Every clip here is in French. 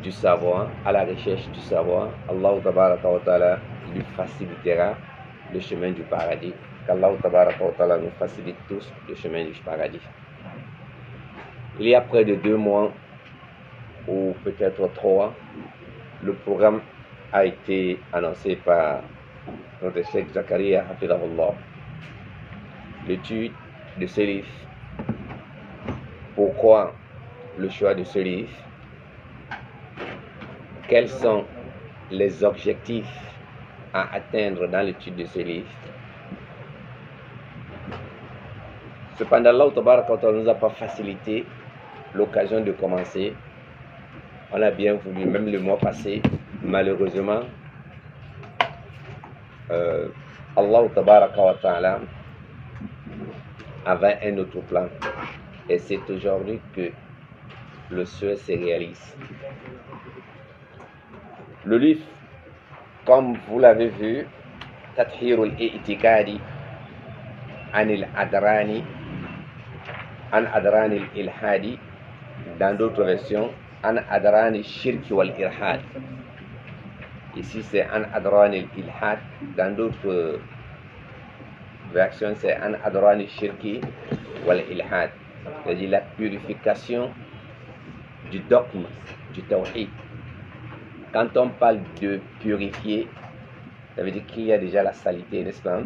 du savoir, à la recherche du savoir, Allah tabaraka wa ta'ala lui facilitera le chemin du paradis. Qu'Allah tabaraka wa ta'ala nous facilite tous le chemin du paradis. Il y a près de 2 mois, ou peut-être 3, le programme a été annoncé par notre Cheikh Zakaria Hafidahullah. L'étude de ce livre. Pourquoi le choix de ce livre? Quels sont les objectifs à atteindre dans l'étude de ce livre? Cependant, Allah Tabaraka wa Ta'ala ne nous a pas facilité l'occasion de commencer. On a bien voulu, même le mois passé, malheureusement, Allah Tabaraka wa Ta'ala avait un autre plan. Et c'est aujourd'hui que le souhait se réalise. Le livre, comme vous l'avez vu, Tathhirul I'tikadi Anil Adrani, An Adrani Ilhadi, dans d'autres versions, An Adrani Shirki wal Irhad. Ici c'est An Adrani Ilhad, dans d'autres versions c'est An Adrani Shirki wal Ilhad. C'est-à-dire la purification du dogme, du tawhid. Quand on parle de purifier, ça veut dire qu'il y a déjà la saleté, n'est-ce pas?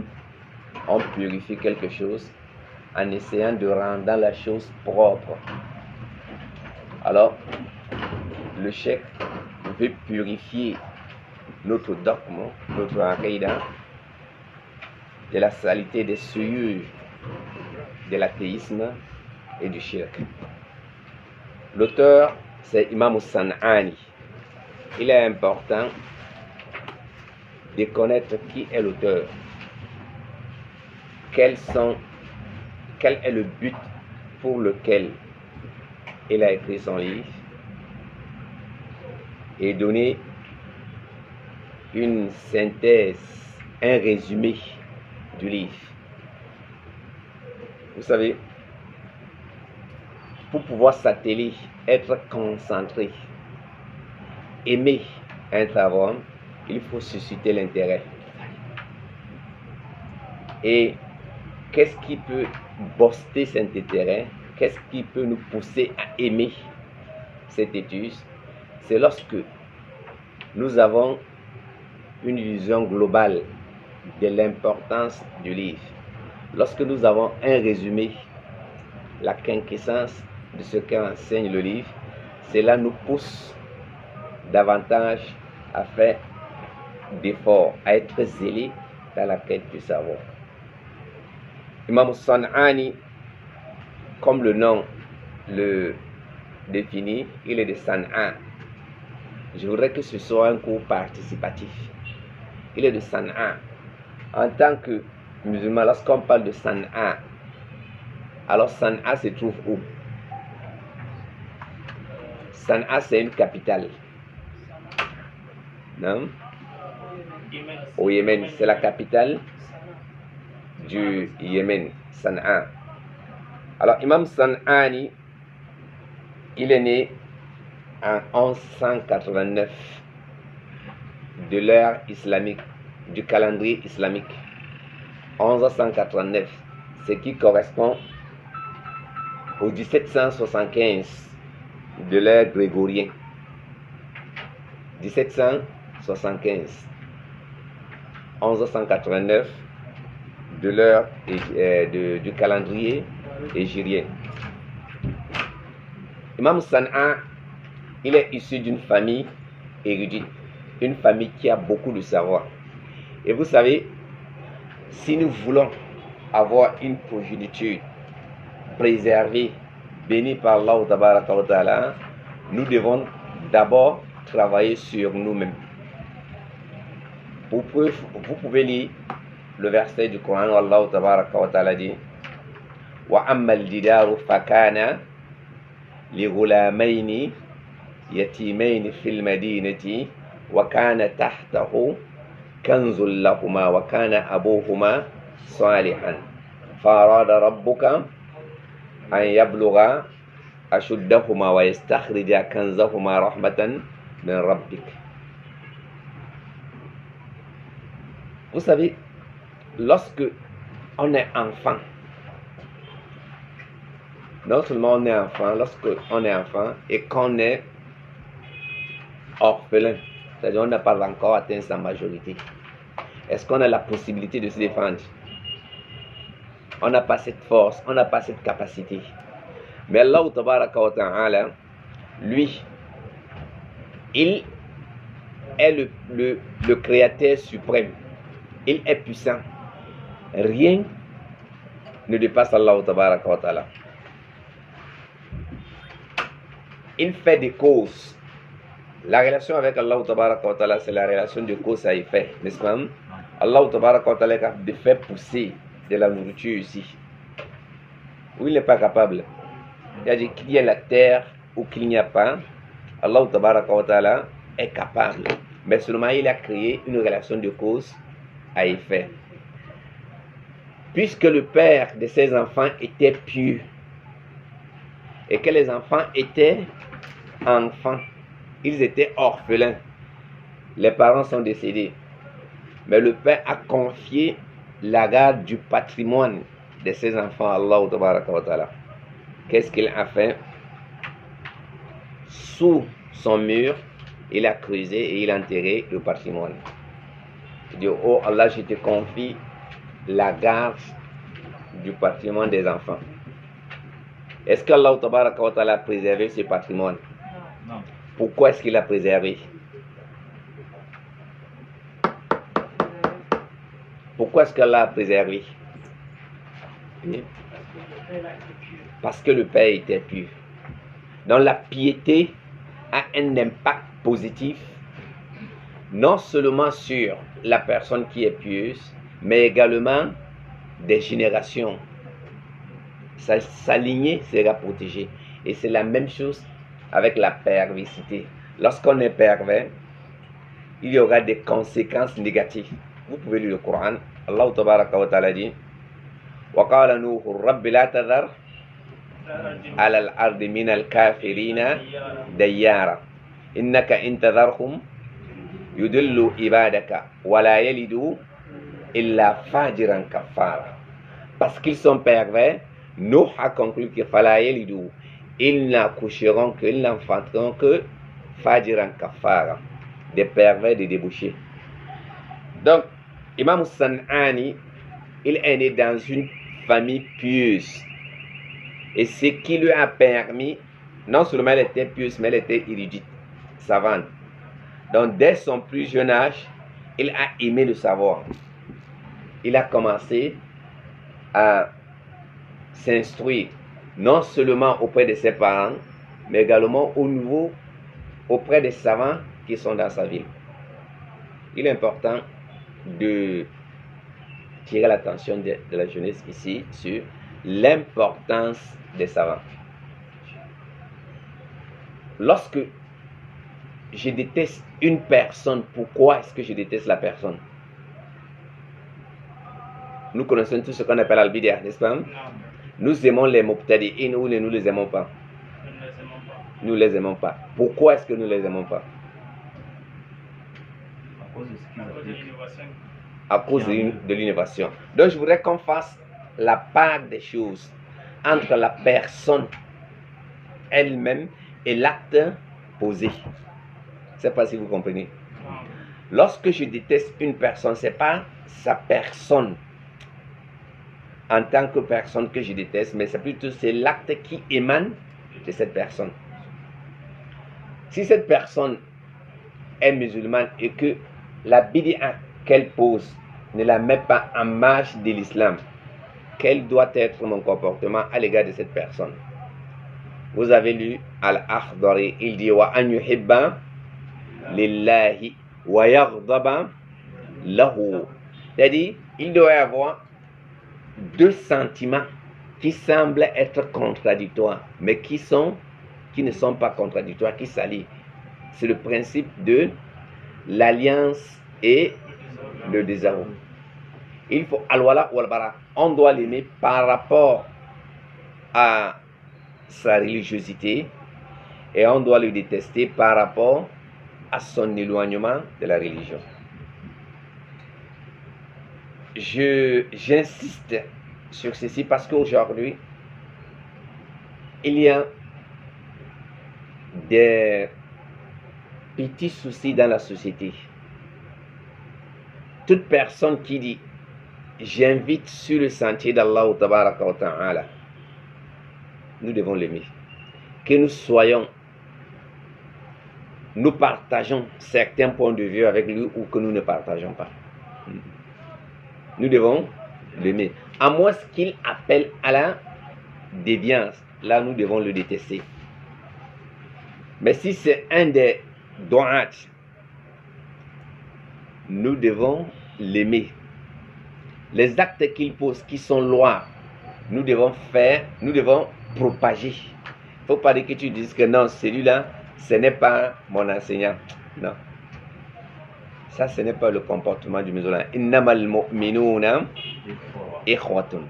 On purifie quelque chose en essayant de rendre la chose propre. Alors, le cheikh veut purifier notre dogme, notre aqidah, de la saleté des souillures de l'athéisme et du shirk. L'auteur, c'est Imam San'ani. Il est important de connaître qui est l'auteur, quel est le but pour lequel il a écrit son livre, et donner une synthèse, un résumé du livre. Vous savez, pour pouvoir s'atteler, être concentré, aimer un travail, il faut susciter l'intérêt. Et qu'est-ce qui peut booster cet intérêt? Qu'est-ce qui peut nous pousser à aimer cette étude? C'est lorsque nous avons une vision globale de l'importance du livre. Lorsque nous avons un résumé, la quintessence de ce qu'enseigne le livre, cela nous pousse davantage à faire d'efforts, à être zélé dans la quête du savoir. Imam San'ani, comme le nom le définit, il est de San'a. Je voudrais que ce soit un cours participatif. Il est de San'a. En tant que musulman, lorsqu'on parle de San'a, alors San'a se trouve où? San'a, c'est une capitale. Non? Au Yémen, c'est la capitale du Yémen, San'a. Alors, Imam San'ani, il est né en 1189 de l'ère islamique, du calendrier islamique. 1189, ce qui correspond au 1775 de l'ère grégorienne. 1775, 1189 de l'heure du calendrier hégirien. Imam San'a, il est issu d'une famille érudite, une famille qui a beaucoup de savoir. Et vous savez, si nous voulons avoir une progéniture préservée, bénie par Allah Tabaraka wa Ta'ala, nous devons d'abord travailler sur nous-mêmes. Vous pouvez lire le verset du Coran où Allah Tabaraka wa Ta'ala dit wa ammal jidaru fakana li ghulamaini yatimaini fil madinati wa kana tahtahu kanzul lahuma wa kana abuhuma salihan farada rabbuka an yablugha ashuddahuma wa yastakhrija kanzahuma rahmatan min rabbik. Vous savez, lorsque on est enfant, non seulement on est enfant, lorsque on est enfant et qu'on est orphelin, c'est-à-dire on n'a pas encore atteint sa majorité, est-ce qu'on a la possibilité de se défendre? On n'a pas cette force, on n'a pas cette capacité. Mais Allah tabaraka wa ta'ala, lui, il est le créateur suprême. Il est puissant. Rien ne dépasse Allah tabaraka wa ta'ala. Il fait des causes. La relation avec Allah tabaraka wa ta'ala, c'est la relation de cause à effet, n'est-ce pas? Allah tabaraka wa ta'ala est capable de faire pousser de la nourriture ici, où il n'est pas capable. C'est-à-dire qu'il y ait la terre ou qu'il n'y a pas, Allah tabaraka wa ta'ala est capable. Mais seulement il a créé une relation de cause à effet. Puisque le père de ses enfants était pieux et que les enfants étaient enfants, ils étaient orphelins, les parents sont décédés, mais le père a confié la garde du patrimoine de ses enfants à Allah tabaraka wa ta'ala. Qu'est-ce qu'il a fait? Sous son mur, il a creusé et il a enterré le patrimoine. Il dit, oh Allah, je te confie la garde du patrimoine des enfants. Est-ce qu'Allah tabaraka wa ta'ala a préservé ce patrimoine? Non. Pourquoi est-ce qu'il l'a préservé? Pourquoi est-ce qu'Allah a préservé? Parce que le père était pieux. Donc la piété a un impact positif, non seulement sur la personne qui est pieuse, mais également des générations. Sa lignée sera protégée. Et c'est la même chose avec la perversité. Lorsqu'on est pervers, il y aura des conséquences négatives. Vous pouvez lire le Coran. Allah tabaraka wa ta'ala dit, وَقَالَ نُوحُ رَبِّ لَا تَذَرْ عَلَى الْأَرْضِ مِنَ الْكَافِرِينَ دَيَّارًا إِنَّكَ إِن تَذَرْهُمْ يُضِلُّوا عِبَادَكَ وَلَا يَلِدُوا إِلَّا فَاجِرًا كَفَّارًا. Parce qu'ils sont pervers, Nuh a conclu que فَلَا يَلِدُوا, ils n'accoucheront que, ils n'enfanteront que fajiran kafara, des pervers, des débouchés. Donc, Imam San'ani, il est né dans une famille pieuse. Et ce qui lui a permis, non seulement elle était pieuse, mais elle était érudite, savante. Donc, dès son plus jeune âge, il a aimé le savoir. Il a commencé à s'instruire, non seulement auprès de ses parents, mais également auprès des savants qui sont dans sa ville. Il est important de tirer l'attention de la jeunesse ici sur l'importance des savants. Lorsque je déteste une personne, pourquoi est-ce que je déteste la personne? Nous connaissons tout ce qu'on appelle al-bid'ah, n'est-ce pas? Nous aimons les mubtadi'in ou nous ne les aimons pas? Nous ne les aimons pas. Pourquoi est-ce que nous ne les aimons pas? À cause de l'innovation. Donc je voudrais qu'on fasse la part des choses entre la personne elle-même et l'acte posé. Je ne sais pas si vous comprenez. Lorsque je déteste une personne, ce n'est pas sa personne en tant que personne que je déteste, mais c'est plutôt l'acte qui émane de cette personne. Si cette personne est musulmane et que la bid'a qu'elle pose ne la met pas en marge de l'islam, quel doit être mon comportement à l'égard de cette personne? Vous avez lu Al-Akhdari, il dit wa an yuhibba lillahi wa yaghdaba lahu. C'est-à-dire, il doit y avoir deux sentiments qui semblent être contradictoires, mais qui ne sont pas contradictoires, qui s'allient. C'est le principe de l'alliance et le désarroi. Il faut al-wala wal-bara. On doit l'aimer par rapport à sa religiosité et on doit le détester par rapport à son éloignement de la religion. J'insiste sur ceci parce qu'aujourd'hui, il y a des petits soucis dans la société. Toute personne qui dit « j'invite sur le sentier d'Allah tabaraka wa ta'ala », nous devons l'aimer. Que nous partageons certains points de vue avec lui ou que nous ne partageons pas. Nous devons l'aimer. À moins qu'il appelle à la déviance, là nous devons le détester. Mais si c'est un des du'at, nous devons l'aimer. Les actes qu'il pose, qui sont lois, nous devons faire, nous devons propager. Il ne faut pas dire que tu dises que non, celui-là, ce n'est pas mon enseignant. Non. Ça, ce n'est pas le comportement du musulman. Innamal mu'minuna ikhwatun.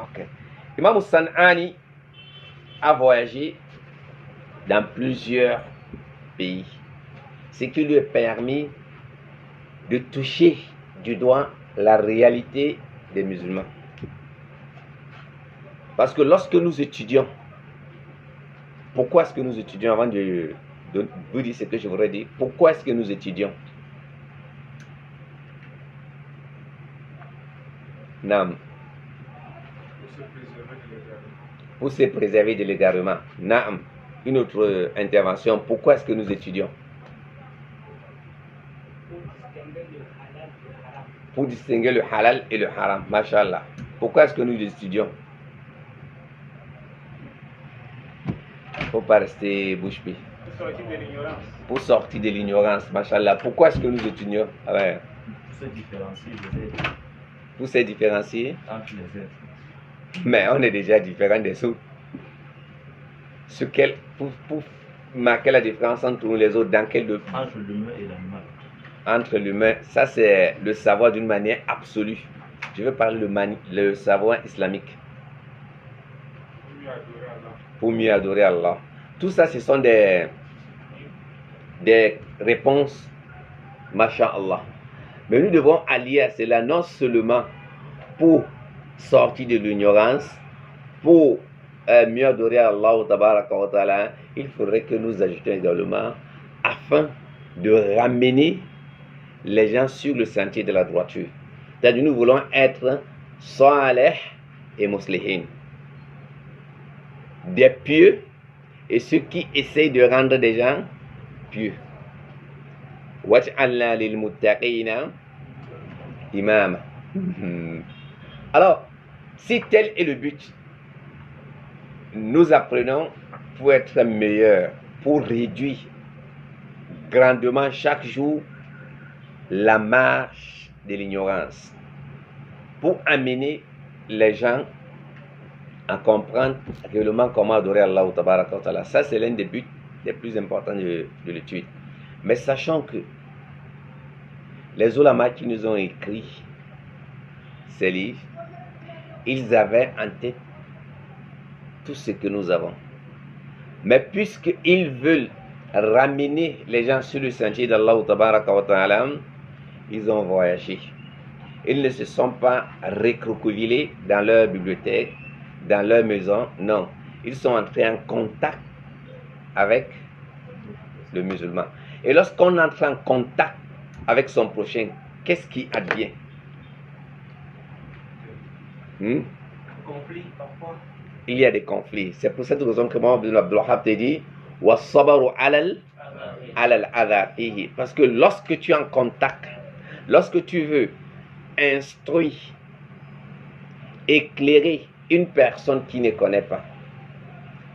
Ok. Imam San'ani a voyagé dans plusieurs pays. Ce qui lui a permis de toucher du doigt la réalité des musulmans. Parce que lorsque nous étudions, pourquoi est-ce que nous étudions, avant de vous dire ce que je voudrais dire, pourquoi est-ce que nous étudions? Nam. Pour se préserver de l'égarement. Nam. Une autre intervention, pourquoi est-ce que nous étudions? Pour distinguer le halal et le haram. Mashallah. Pourquoi est-ce que nous étudions? Il ne faut pas rester bouche bée. Pour sortir de l'ignorance. Pour sortir de l'ignorance, mashallah. Pourquoi est-ce que nous étudions? Ouais. Pour se différencier des êtres. Pour se différencier Entre les êtres. Mais on est déjà différent des autres. Pour marquer la différence entre nous les autres, dans quel de... Entre l'humain et l'animal. Entre l'humain, ça c'est le savoir d'une manière absolue. Je veux parler le savoir islamique. Pour mieux adorer Allah. Tout ça, ce sont des réponses, masha'Allah. Mais nous devons allier à cela non seulement pour sortir de l'ignorance, pour mieux adorer Allah, tabaraka wa ta'ala, il faudrait que nous ajoutions également afin de ramener les gens sur le sentier de la droiture. C'est-à-dire nous voulons être salih et muslihin, des pieux et ceux qui essayent de rendre des gens pieux. Waj'alna lil muttaqina imama. Alors, si tel est le but, nous apprenons pour être meilleurs, pour réduire grandement chaque jour la marche de l'ignorance, pour amener les gens à comprendre réellement comment adorer Allah wa ta'ala. Ça, c'est l'un des buts les plus importants de l'étude. Mais sachant que les ulama qui nous ont écrit ces livres, ils avaient en tête tout ce que nous avons. Mais puisqu'ils veulent ramener les gens sur le sentier d'Allah wa ta'ala, ils ont voyagé. Ils ne se sont pas recroquevillés dans leur bibliothèque, dans leur maison, non. Ils sont entrés en contact avec le musulman. Et lorsqu'on entre en contact avec son prochain, qu'est-ce qui advient? Conflit parfois. Il y a des conflits. C'est pour cette raison que Mohamed bin Abdul Wahhab te dit وَالصَّبَرُ عَلَى الْأَذَى فِيهِ. Parce que lorsque tu es en contact, lorsque tu veux instruire, éclairer une personne qui ne connaît pas,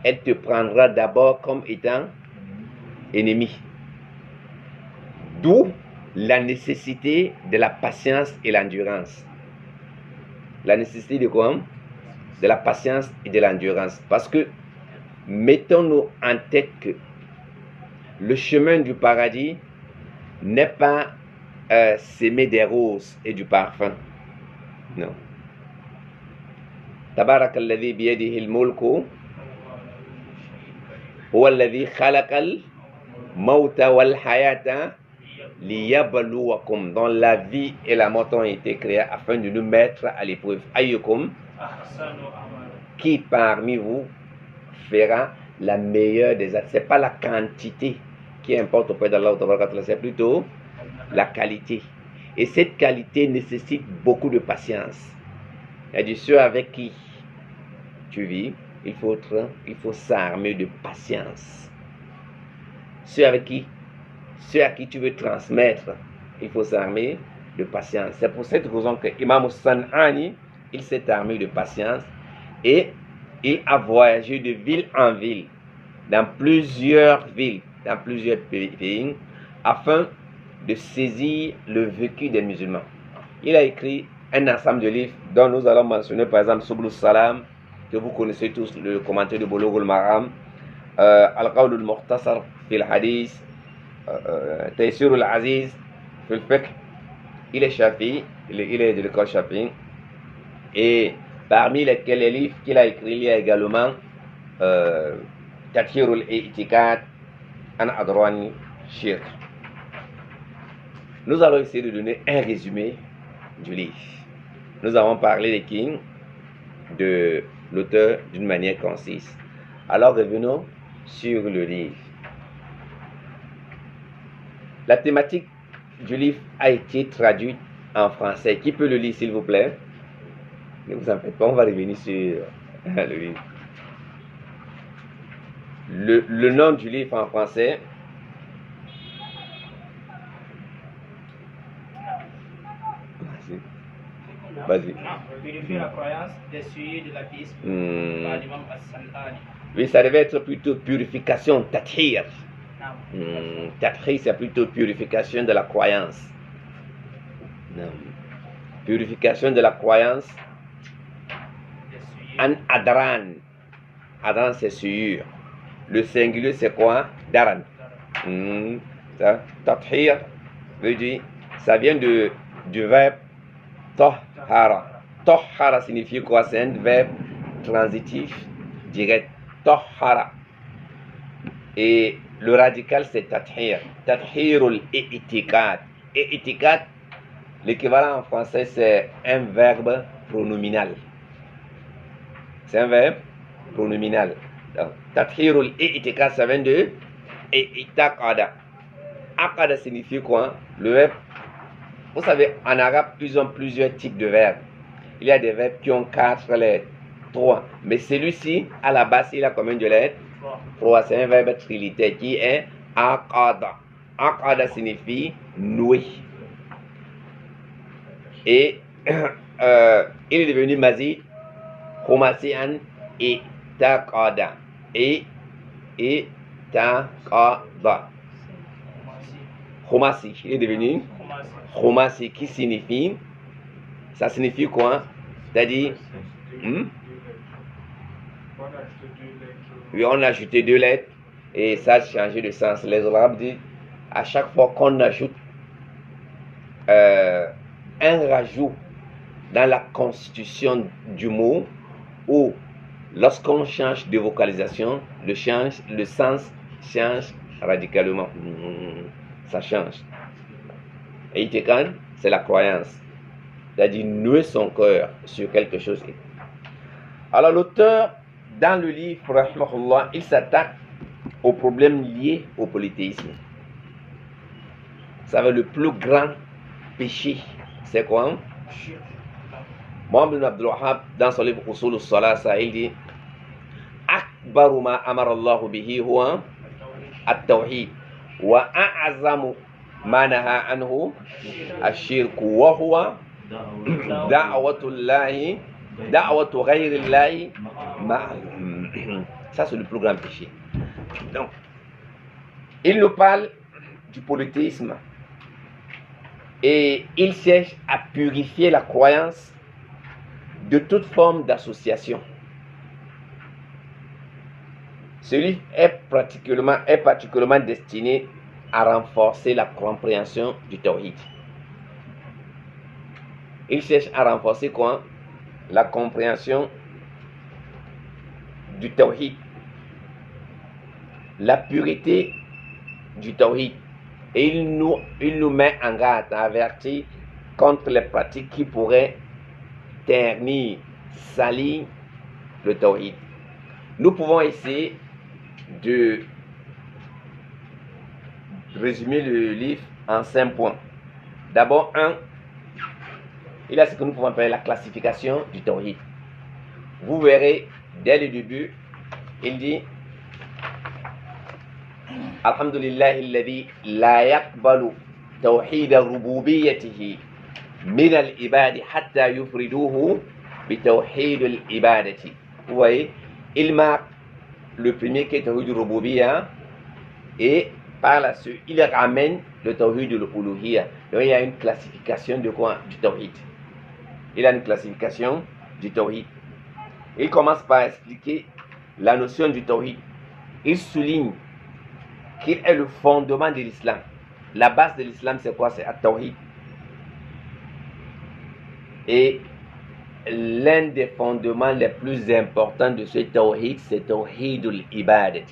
elle te prendra d'abord comme étant ennemi. D'où la nécessité de la patience et l'endurance. La nécessité de quoi? De la patience et de l'endurance. Parce que mettons-nous en tête que le chemin du paradis n'est pas s'aimer des roses et du parfum. Non. تبارك الذي بيده الملك هو الذي خلق Mauta wal hayata liyabluwakum, dont la vie et la mort ont été créées afin de nous mettre à l'épreuve. Ayyukum, qui parmi vous fera la meilleure des actes. C'est pas la quantité qui importe auprès d'Allah, c'est plutôt la qualité. Et cette qualité nécessite beaucoup de patience. Et du ceux avec qui tu vis, il faut s'armer de patience. Ceux à qui tu veux transmettre, il faut s'armer de patience. C'est pour cette raison que Imam San'ani, il s'est armé de patience et il a voyagé de ville en ville, dans plusieurs villes, dans plusieurs pays, afin de saisir le vécu des musulmans. Il a écrit un ensemble de livres dont nous allons mentionner par exemple Subul Salam, que vous connaissez tous, le commentaire de Bulugh al-Maram, Al-Qawl al-Mukhtasar fil Hadith, Taysir al-Aziz fil Fiqh. Il est Shafi, il est de l'école Shafi, et parmi les livres qu'il a écrit, il y a également Tathhir al-I'tiqad an Adran Shirk. Nous allons essayer de donner un résumé du livre. Nous avons parlé de qui? De l'auteur d'une manière concise. Alors revenons sur le livre. La thématique du livre a été traduite en français. Qui peut le lire s'il vous plaît? Ne vous en faites pas, on va revenir sur le livre. Le nom du livre en français. Vas-y. Purifier la croyance des sujets de l'athéisme par l'imam As-San'ani. Oui, ça devait être plutôt purification, tathhir. Tathhir, c'est plutôt purification de la croyance. Purification de la croyance. An adran. Adran, c'est sûr. Le singulier, c'est quoi? Daran. Tathhir veut dire, ça vient du verbe Tahara. Tahara signifie quoi? C'est un verbe transitif direct. Tahara. Et le radical c'est tathhir. Tathhirul i'tiqad. I'tiqad, l'équivalent en français c'est un verbe pronominal. C'est un verbe pronominal. Tathhirul i'tiqad, ça vient de i'taqada. Aqada signifie quoi? Le verbe. Vous savez, en arabe, ils ont plusieurs types de verbes. Il y a des verbes qui ont 4 lettres, 3. Mais celui-ci, à la base, il a combien de lettres? 3. C'est un verbe trilitaire qui est aqada. Aqada signifie nouer. Et il est devenu mazid, khumasi'an et taqada. Et taqada. Khumasi, il est devenu Khumasi, qui signifie, ça signifie quoi? C'est-à-dire, oui, on a ajouté 2 lettres et ça a changé de sens. Les Arabes disent, à chaque fois qu'on ajoute un rajout dans la constitution du mot, ou lorsqu'on change de vocalisation, le sens change radicalement. Ça change. Et Itiqad, c'est la croyance. C'est-à-dire nouer son cœur sur quelque chose. Alors l'auteur, dans le livre, rahimahullah, il s'attaque aux problèmes liés au polythéisme. Ça va, le plus grand péché, c'est quoi? Mohamed ibn Abdul Wahhab, dans son livre Usul al-Salah, il dit Akbaru ma amara Allahu bihi huwa at-tawhid wa a'azamu ma naha anhu ash-shirk wa huwa da'watu ghayrillahi ça c'est le plus grand péché. Donc il nous parle du polythéisme et il cherche à purifier la croyance de toute forme d'association. Ce livre est particulièrement destiné à renforcer la compréhension du tawhid. Il cherche à renforcer quoi? La compréhension du tawhid, la pureté du tawhid. Et il nous met en garde, averti contre les pratiques qui pourraient ternir, salir le tawhid. Nous pouvons essayer de résumer le livre en 5 points. D'abord, il y a ce que nous pouvons appeler la classification du tawhid. Vous verrez, dès le début, il dit Alhamdulillah alladhi la yaqbalu tawhid rububiyyatihi min al-ibadi hatta yufriduhu bi tawhid al-ibadati. Vous voyez, il marque le premier qui est tawhid rububiyya et par la suite, il ramène le tawhid al-uluhiyya. Donc il y a une classification de quoi? Du tawhid. Il a une classification du tawhid. Il commence par expliquer la notion du tawhid. Il souligne qu'il est le fondement de l'islam. La base de l'islam, c'est quoi? C'est le tawhid. Et l'un des fondements les plus importants de ce tawhid, c'est tawhid al-ibadat.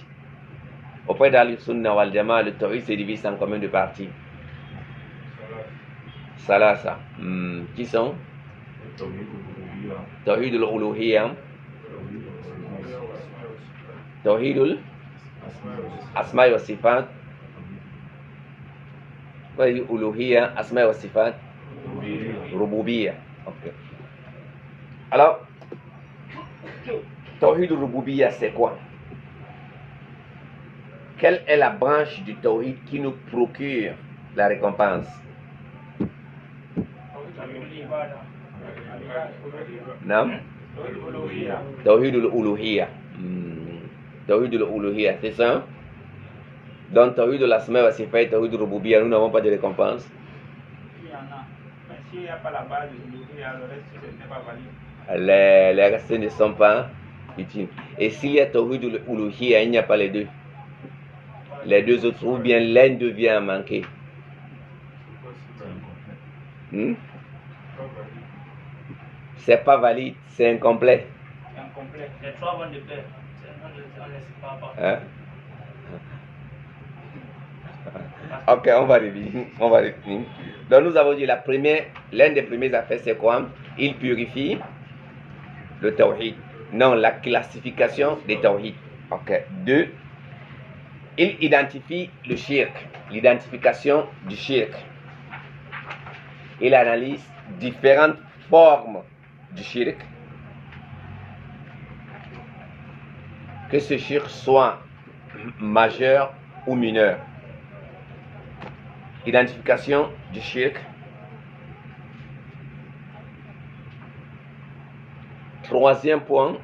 Auprès d'Al-Sunnah wal Jama'a, le tawhid se divise en combien de parties? Salasa. Qui sont? Tawhid al-uluhiyya, tawhid al-asma wa sifat, uluhiyya, asma wa sifat, rububiyya. Ok. Alors, tawhid al-rububiyya, c'est quoi? Quelle est la branche du tawhid qui nous procure la récompense? Non? Tawhid al-uluhiyya. Tawhid al-uluhiyya, c'est ça? Dans Tawhid al-asma wa sifat, Tawhid al-rububiyya, nous n'avons pas de récompense. Il y en a. Mais s'il n'y a pas la base de l'uluhiyya, le reste n'est pas valide. Les restes ne sont pas utiles. Et s'il y a Tawhid al-uluhiyya, il n'y a pas les deux. Les deux autres, ou bien l'un devient à manquer. C'est pas valide, c'est incomplet. Incomplet. Les trois vont de pair. On ne sait pas. Hein? Ok, on va revenir. Donc nous avons dit l'un des premiers affaires, c'est quoi? Il purifie le tawhid. Non, la classification des tawhid. Ok. 2. Il identifie le shirk, l'identification du shirk. Il analyse différentes formes du shirk. Que ce shirk soit majeur ou mineur. Identification du shirk. 3e point,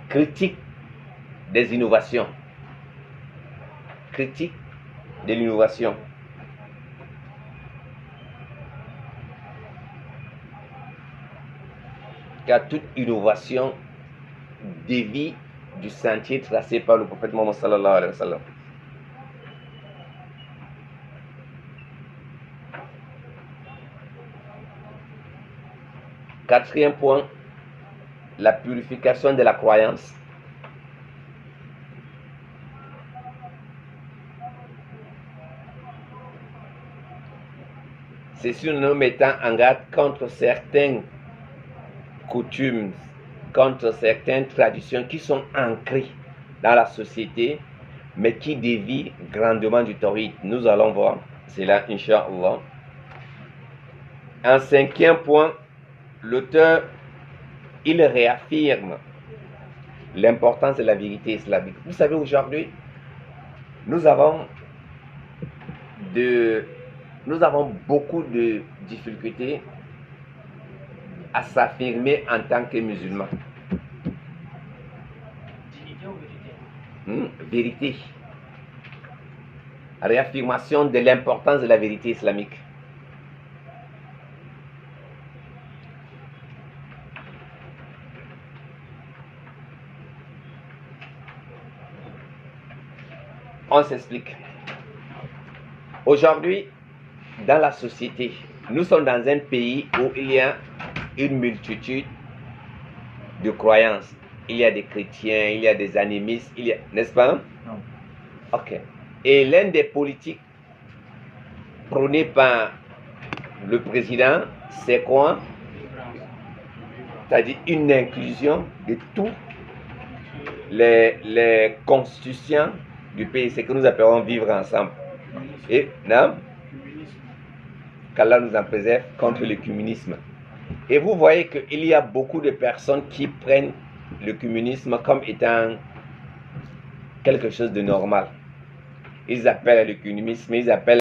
critique des innovations. Critique de l'innovation. Car toute innovation dévie du sentier tracé par le prophète Mohammed sallallahu alayhi wa sallam. Quatrième point, la purification de la croyance. C'est nous mettant en garde contre certaines coutumes, contre certaines traditions qui sont ancrées dans la société, mais qui dévient grandement du tawhid. Nous allons voir cela, Inch'Allah. En 5e point, l'auteur, il réaffirme l'importance de la vérité islamique. Vous savez, aujourd'hui, nous avons beaucoup de difficultés à s'affirmer en tant que musulmans. Dignité ou vérité? Vérité. Réaffirmation de l'importance de la vérité islamique. On s'explique. Aujourd'hui, dans la société, nous sommes dans un pays où il y a une multitude de croyances. Il y a des chrétiens, il y a des animistes, n'est-ce pas? Non. Ok. Et l'un des politiques prônées par le président, c'est quoi? C'est-à-dire une inclusion de tous les constitutions du pays, ce que nous appelons vivre ensemble. Et non, qu'Allah nous en préserve contre le communisme. Et vous voyez qu'il y a beaucoup de personnes qui prennent le communisme comme étant quelque chose de normal. Ils appellent le communisme, ils appellent